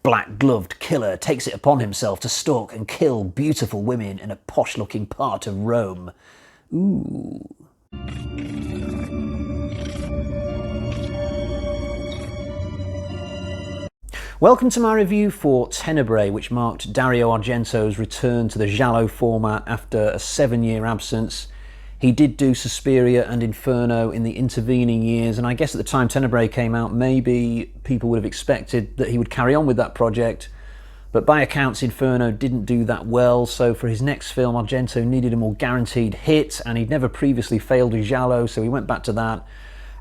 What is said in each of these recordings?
black-gloved killer takes it upon himself to stalk and kill beautiful women in a posh-looking part of Rome. Ooh. Welcome to my review for Tenebrae, which marked Dario Argento's return to the giallo format after a 7-year absence. He did do Suspiria and Inferno in the intervening years, and I guess at the time Tenebrae came out, maybe people would have expected that he would carry on with that project. But by accounts, Inferno didn't do that well, so for his next film, Argento needed a more guaranteed hit, and he'd never previously failed a giallo, so he went back to that.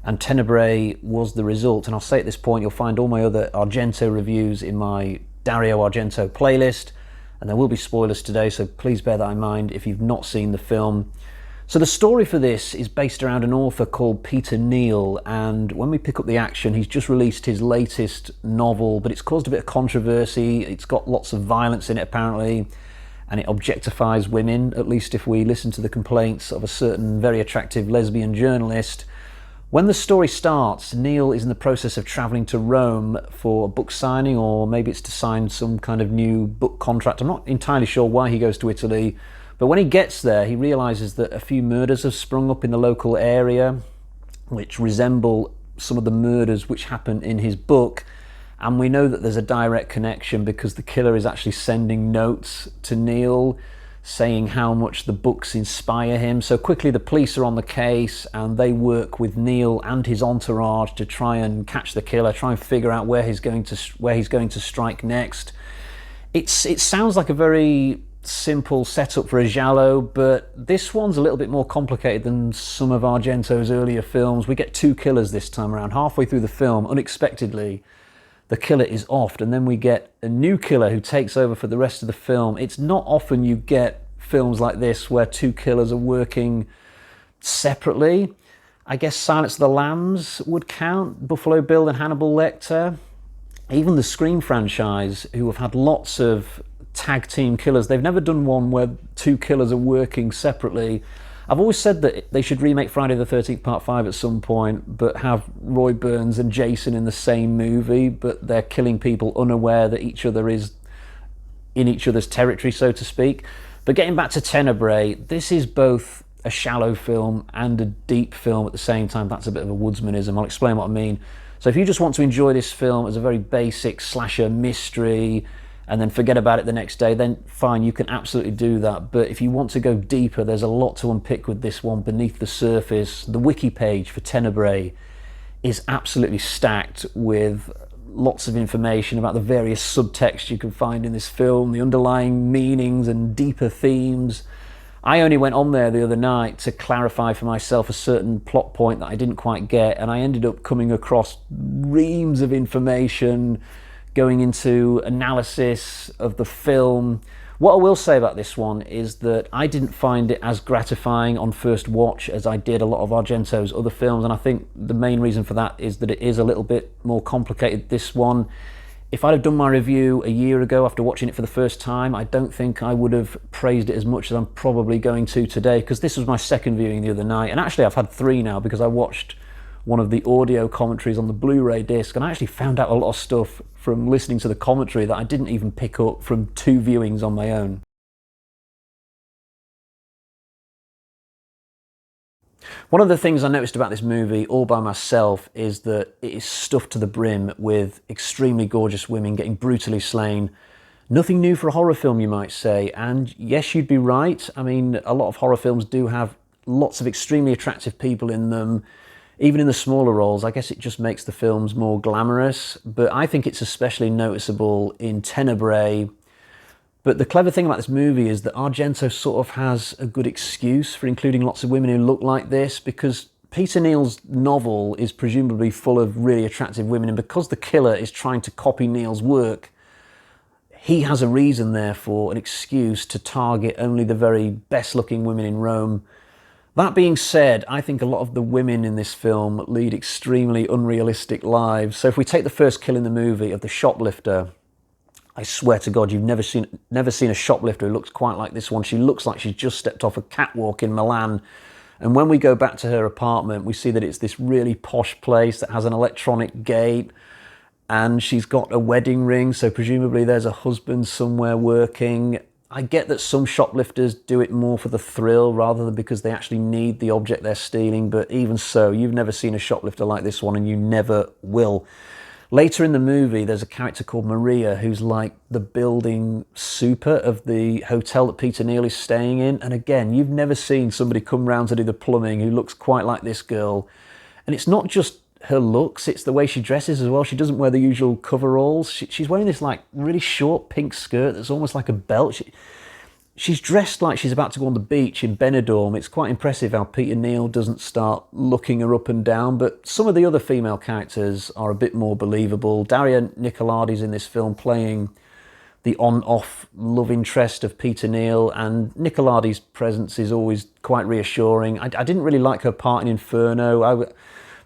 And Tenebrae was the result. And I'll say at this point, you'll find all my other Argento reviews in my Dario Argento playlist. And there will be spoilers today, so please bear that in mind if you've not seen the film. So the story for this is based around an author called Peter Neal. And when we pick up the action, he's just released his latest novel, but it's caused a bit of controversy. It's got lots of violence in it, apparently. And it objectifies women, at least if we listen to the complaints of a certain very attractive lesbian journalist. When the story starts, Neil is in the process of travelling to Rome for a book signing, or maybe it's to sign some kind of new book contract. I'm not entirely sure why he goes to Italy, but when he gets there, he realises that a few murders have sprung up in the local area, which resemble some of the murders which happen in his book. And we know that there's a direct connection because the killer is actually sending notes to Neil, saying how much the books inspire him. So quickly the police are on the case and they work with Neil and his entourage to try and catch the killer, try and figure out where he's going to strike next. It sounds like a very simple setup for a giallo, but this one's a little bit more complicated than some of Argento's earlier films. We get 2 killers this time around. Halfway through the film, unexpectedly, the killer is off, and then we get a new killer who takes over for the rest of the film. It's not often you get films like this where 2 killers are working separately. I guess Silence of the Lambs would count, Buffalo Bill and Hannibal Lecter. Even the Scream franchise, who have had lots of tag team killers, they've never done one where 2 killers are working separately. I've always said that they should remake Friday the 13th Part 5 at some point, but have Roy Burns and Jason in the same movie, but they're killing people unaware that each other is in each other's territory, so to speak. But getting back to Tenebrae, this is both a shallow film and a deep film at the same time. That's a bit of a woodsmanism. I'll explain what I mean. So if you just want to enjoy this film as a very basic slasher mystery, and then forget about it the next day, then fine, you can absolutely do that. But if you want to go deeper, there's a lot to unpick with this one beneath the surface. The wiki page for Tenebrae is absolutely stacked with lots of information about the various subtexts you can find in this film, the underlying meanings and deeper themes. I only went on there the other night to clarify for myself a certain plot point that I didn't quite get, and I ended up coming across reams of information, going into analysis of the film. What I will say about this one is that I didn't find it as gratifying on first watch as I did a lot of Argento's other films, and I think the main reason for that is that it is a little bit more complicated, this one. If I'd have done my review a year ago after watching it for the first time, I don't think I would have praised it as much as I'm probably going to today, because this was my second viewing the other night, and actually I've had 3 now because I watched one of the audio commentaries on the Blu-ray disc, and I actually found out a lot of stuff from listening to the commentary that I didn't even pick up from 2 viewings on my own. One of the things I noticed about this movie all by myself is that it is stuffed to the brim with extremely gorgeous women getting brutally slain. Nothing new for a horror film, you might say, and yes, you'd be right. I mean, a lot of horror films do have lots of extremely attractive people in them. Even in the smaller roles, I guess it just makes the films more glamorous, but I think it's especially noticeable in Tenebrae. But the clever thing about this movie is that Argento sort of has a good excuse for including lots of women who look like this, because Peter Neal's novel is presumably full of really attractive women, and because the killer is trying to copy Neal's work, he has a reason, therefore, an excuse to target only the very best-looking women in Rome. That being said, I think a lot of the women in this film lead extremely unrealistic lives. So if we take the first kill in the movie of the shoplifter, I swear to God, you've never seen a shoplifter who looks quite like this one. She looks like she's just stepped off a catwalk in Milan. And when we go back to her apartment, we see that it's this really posh place that has an electronic gate. and she's got a wedding ring, so presumably there's a husband somewhere working. I get that some shoplifters do it more for the thrill rather than because they actually need the object they're stealing, but even so, you've never seen a shoplifter like this one, and you never will. Later in the movie, there's a character called Maria who's like the building super of the hotel that Peter Neal is staying in. And again, you've never seen somebody come round to do the plumbing who looks quite like this girl. And it's not just her looks, it's the way she dresses as well. She doesn't wear the usual coveralls. She's wearing this like really short pink skirt that's almost like a belt. She's dressed like she's about to go on the beach in Benidorm. It's quite impressive how Peter Neal doesn't start looking her up and down, but some of the other female characters are a bit more believable. Daria Nicolodi's in this film playing the on-off love interest of Peter Neal, and Nicolodi's presence is always quite reassuring. I didn't really like her part in Inferno.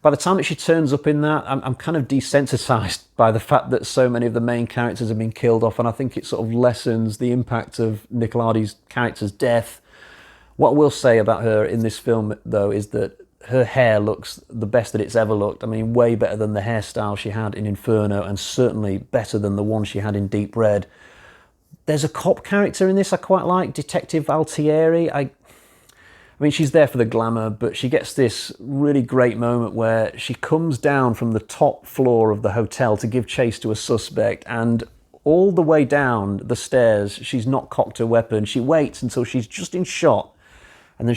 By the time that she turns up in that, I'm kind of desensitized by the fact that so many of the main characters have been killed off, and I think it sort of lessens the impact of Nicolodi's character's death. What I will say about her in this film, though, is that her hair looks the best that it's ever looked. I mean, way better than the hairstyle she had in Inferno, and certainly better than the one she had in Deep Red. There's a cop character in this I quite like, Detective Altieri. I mean, she's there for the glamour, but she gets this really great moment where she comes down from the top floor of the hotel to give chase to a suspect, and all the way down the stairs, she's not cocked her weapon. She waits until she's just in shot, and then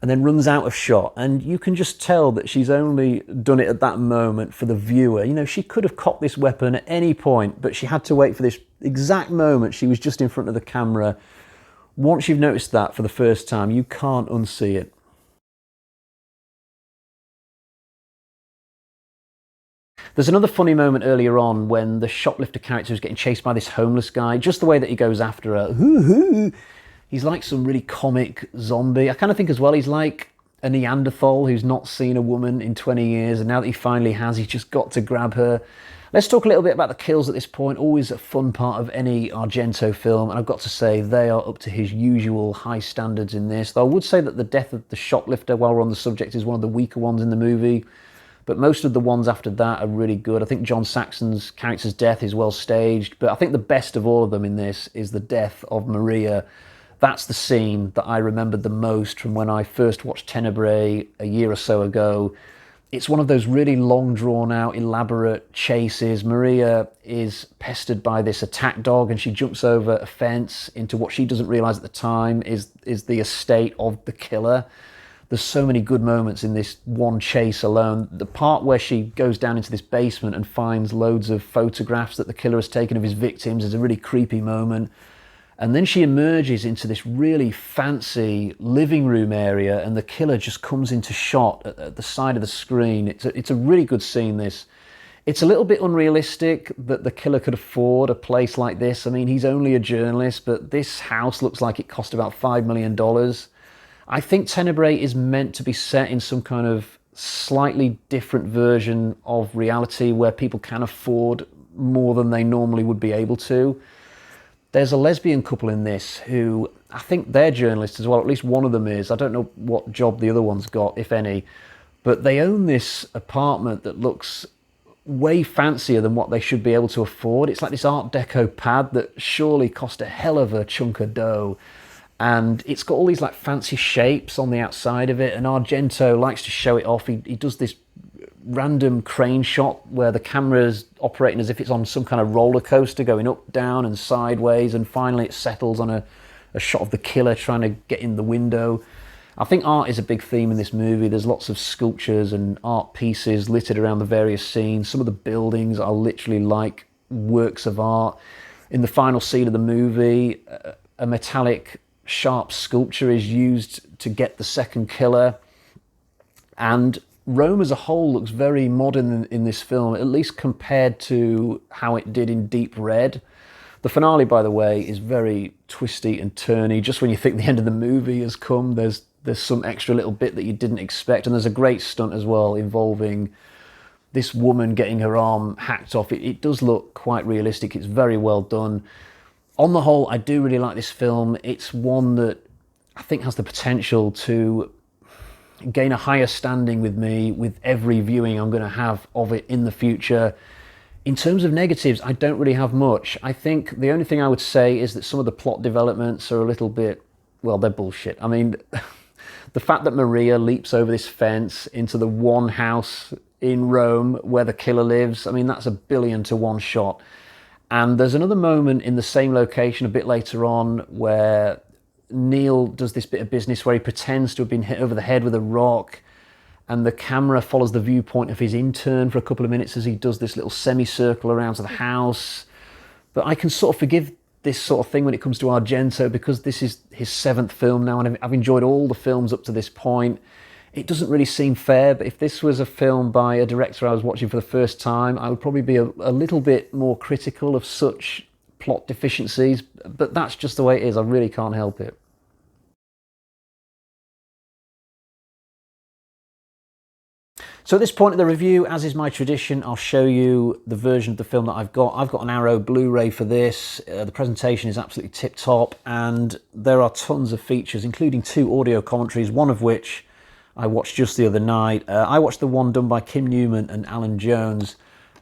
and then runs out of shot. And you can just tell that she's only done it at that moment for the viewer. You know, she could have cocked this weapon at any point, but she had to wait for this exact moment. She was just in front of the camera. Once you've noticed that for the first time, you can't unsee it. There's another funny moment earlier on when the shoplifter character is getting chased by this homeless guy. Just the way that he goes after her. Hoo-hoo. He's like some really comic zombie. I kind of think as well, he's like a Neanderthal who's not seen a woman in 20 years, and now that he finally has, he's just got to grab her. Let's talk a little bit about the kills at this point. Always a fun part of any Argento film, and I've got to say they are up to his usual high standards in this. Though I would say that the death of the shoplifter, while we're on the subject, is one of the weaker ones in the movie, but most of the ones after that are really good. I think John Saxon's character's death is well staged, but I think the best of all of them in this is the death of Maria. That's the scene that I remembered the most from when I first watched Tenebrae a year or so ago. It's one of those really long drawn out, elaborate chases. Maria is pestered by this attack dog, and she jumps over a fence into what she doesn't realise at the time is the estate of the killer. There's so many good moments in this one chase alone. The part where she goes down into this basement and finds loads of photographs that the killer has taken of his victims is a really creepy moment. And then she emerges into this really fancy living room area, and the killer just comes into shot at the side of the screen. It's a really good scene, this. It's a little bit unrealistic that the killer could afford a place like this. I mean, he's only a journalist, but this house looks like it cost about $5 million. I think Tenebrae is meant to be set in some kind of slightly different version of reality where people can afford more than they normally would be able to. There's a lesbian couple in this who, I think they're journalists as well, at least one of them is. I don't know what job the other one's got, if any, but they own this apartment that looks way fancier than what they should be able to afford. It's like this Art Deco pad that surely cost a hell of a chunk of dough. And it's got all these like fancy shapes on the outside of it, and Argento likes to show it off. He does this random crane shot where the camera's operating as if it's on some kind of roller coaster going up, down and sideways, and finally it settles on a shot of the killer trying to get in the window. I think art is a big theme in this movie. There's lots of sculptures and art pieces littered around the various scenes. Some of the buildings are literally like works of art. In the final scene of the movie, a metallic sharp sculpture is used to get the second killer, and Rome as a whole looks very modern in this film, at least compared to how it did in Deep Red. The finale, by the way, is very twisty and turny. Just when you think the end of the movie has come, there's some extra little bit that you didn't expect, and there's a great stunt as well involving this woman getting her arm hacked off. It does look quite realistic. It's very well done. On the whole, I do really like this film. It's one that I think has the potential to gain a higher standing with me with every viewing I'm going to have of it in the future. In terms of negatives, I don't really have much. I think the only thing I would say is that some of the plot developments are a little bit, well, they're bullshit. I mean, the fact that Maria leaps over this fence into the one house in Rome where the killer lives, I mean, that's 1,000,000,000 to one shot. And there's another moment in the same location a bit later on where Neil does this bit of business where he pretends to have been hit over the head with a rock, and the camera follows the viewpoint of his intern for a couple of minutes as he does this little semicircle around to the house. But I can sort of forgive this sort of thing when it comes to Argento because this is his 7th film now, and I've enjoyed all the films up to this point. It doesn't really seem fair, but if this was a film by a director I was watching for the first time, I would probably be a little bit more critical of such plot deficiencies, but that's just the way it is. I really can't help it. So at this point of the review, as is my tradition, I'll show you the version of the film that I've got. I've got an Arrow Blu-ray for this. The presentation is absolutely tip-top, and there are tons of features, including 2 audio commentaries, one of which I watched just the other night. I watched the one done by Kim Newman and Alan Jones.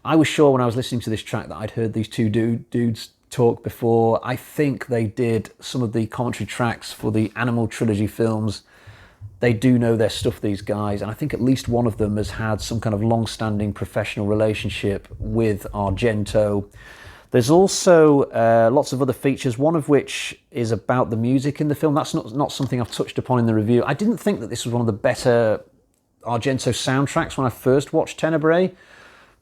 I was sure when I was listening to this track that I'd heard these 2 dudes talk before. I think they did some of the commentary tracks for the Animal Trilogy films. They do know their stuff, these guys, and I think at least one of them has had some kind of long-standing professional relationship with Argento. There's also lots of other features, one of which is about the music in the film. That's not something I've touched upon in the review. I didn't think that this was one of the better Argento soundtracks when I first watched Tenebrae,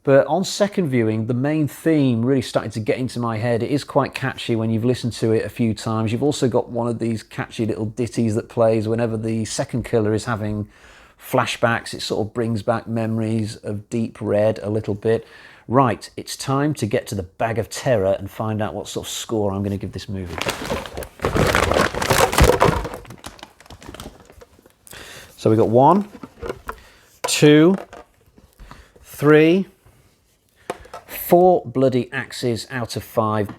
but on second viewing, the main theme really started to get into my head. It is quite catchy when you've listened to it a few times. You've also got one of these catchy little ditties that plays whenever the second killer is having flashbacks. It sort of brings back memories of Deep Red a little bit. Right, it's time to get to the bag of terror and find out what sort of score I'm going to give this movie. So we got 1, 2, 3, 4 bloody axes out of 5.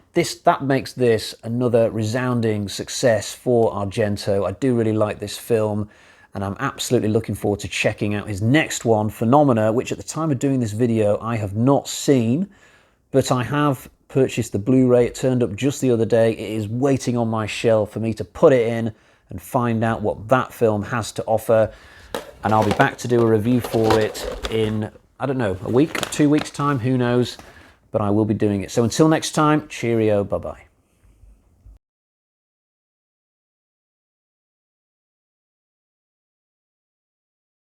That makes this another resounding success for Argento. I do really like this film, and I'm absolutely looking forward to checking out his next one, Phenomena, which at the time of doing this video I have not seen, but I have purchased the Blu-ray. It turned up just the other day. It is waiting on my shelf for me to put it in and find out what that film has to offer, and I'll be back to do a review for it in, I don't know, a week, 2 weeks time, who knows, but I will be doing it. So until next time, cheerio, bye-bye.